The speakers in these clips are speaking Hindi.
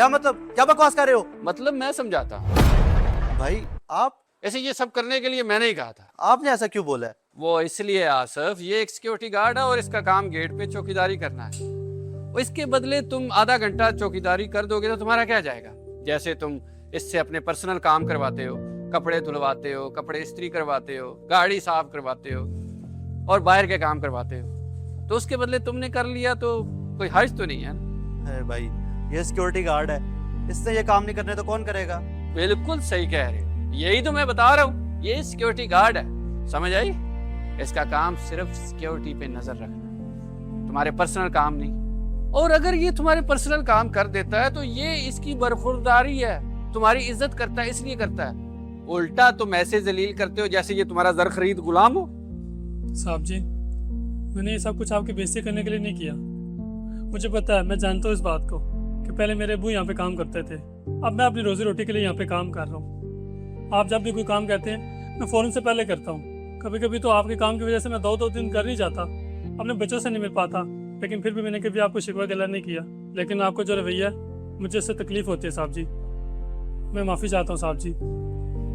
क्या मतलब, क्या बकवास कर रहे हो? मतलब मैं समझाता हूँ। भाई आप, ऐसे ये सब करने के लिए मैंने ही कहा था। आपने ऐसा क्यों बोला है? वो इसलिए आसफ, ये एक सिक्योरिटी गार्ड है और इसका काम गेट पे चौकीदारी करना है। और इसके बदले तुम आधा घंटा चौकीदारी कर दोगे तो तुम्हारा क्या जाएगा? जैसे तुम इससे अपने पर्सनल काम करवाते हो, कपड़े धुलवाते हो, कपड़े इस्त्री करवाते हो, गाड़ी साफ करवाते हो और बाहर के काम करवाते हो, तो उसके बदले तुमने कर लिया तो कोई हर्ज तो नहीं है ना? है भाई, ये सिक्योरिटी गार्ड है, इससे ये काम नहीं करने तो कौन करेगा? बिल्कुल सही कह रहे हो, यही तो मैं बता रहा हूँ, ये सिक्योरिटी गार्ड है, समझ आई? इसका काम सिर्फ सिक्योरिटी पे नजर रखना, तुम्हारे पर्सनल काम नहीं। और अगर ये तुम्हारे पर्सनल काम कर देता है तो ये इसकी बरखुरदारी है, तुम्हारी इज्जत करता है इसलिए करता है। उल्टा तुम ऐसे जलील करते हो जैसे ये तुम्हारा जर खरीद गुलाम हो। साहब जी, मैंने ये सब कुछ आपकी बेइज्जती करने के लिए नहीं किया। मुझे पता है, मैं जानता हूँ इस बात को कि पहले मेरे अब्बू यहाँ पे काम करते थे, अब मैं अपनी रोजी रोटी के लिए यहाँ पे काम कर रहा हूँ। आप जब भी कोई काम कहते हैं मैं फ़ौरन से पहले करता हूँ। कभी कभी तो आपके काम की वजह से मैं दो दिन कर नहीं जाता, अपने बच्चों से नहीं मिल पाता, लेकिन फिर भी मैंने कभी आपको शिकवा गिला नहीं किया। लेकिन आपको जो रवैया है, मुझे इससे तकलीफ होती है साहब जी। मैं माफ़ी चाहता हूँ साहब जी,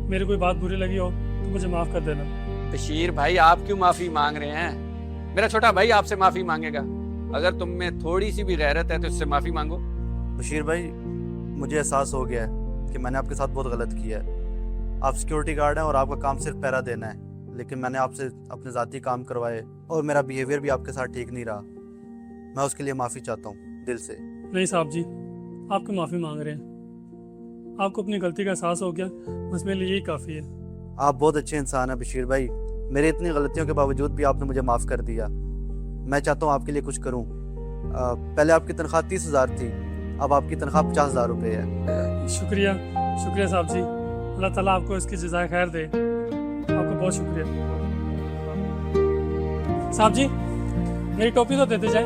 मेरी कोई बात बुरी लगी हो तो मुझे माफ़ कर देना। बशीर भाई, आप क्यों माफी मांग रहे हैं? मेरा छोटा भाई आपसे माफी मांगेगा। अगर तुम में थोड़ी सी भी गैरत है तो इससे माफी मांगो। बशीर भाई, मुझे एहसास हो गया है कि मैंने आपके साथ बहुत गलत किया है। आप सिक्योरिटी गार्ड हैं और आपका काम सिर्फ पहरा देना है, लेकिन मैंने आपसे अपने ज़ाती काम करवाए और मेरा बिहेवियर भी आपके साथ ठीक नहीं रहा। मैं उसके लिए माफ़ी चाहता हूँ दिल से। नहीं साहब जी, आपको माफ़ी मांग रहे हैं, आपको अपनी गलती का एहसास हो गया, बस मेरे लिए यही काफ़ी है। आप बहुत अच्छे इंसान हैं बशीर भाई, मेरी इतनी गलतियों के बावजूद भी आपने मुझे माफ़ कर दिया। मैं चाहता हूँ आपके लिए कुछ करूँ। पहले आपकी तनख्वाह 30,000 थी, अब आपकी तनख्वाह 50,000 रुपये है। शुक्रिया, शुक्रिया साहब जी, अल्लाह ताला आपको इसकी जज़ाए खैर दे। आपको बहुत शुक्रिया साहब जी। मेरी टोपी तो देते जाए।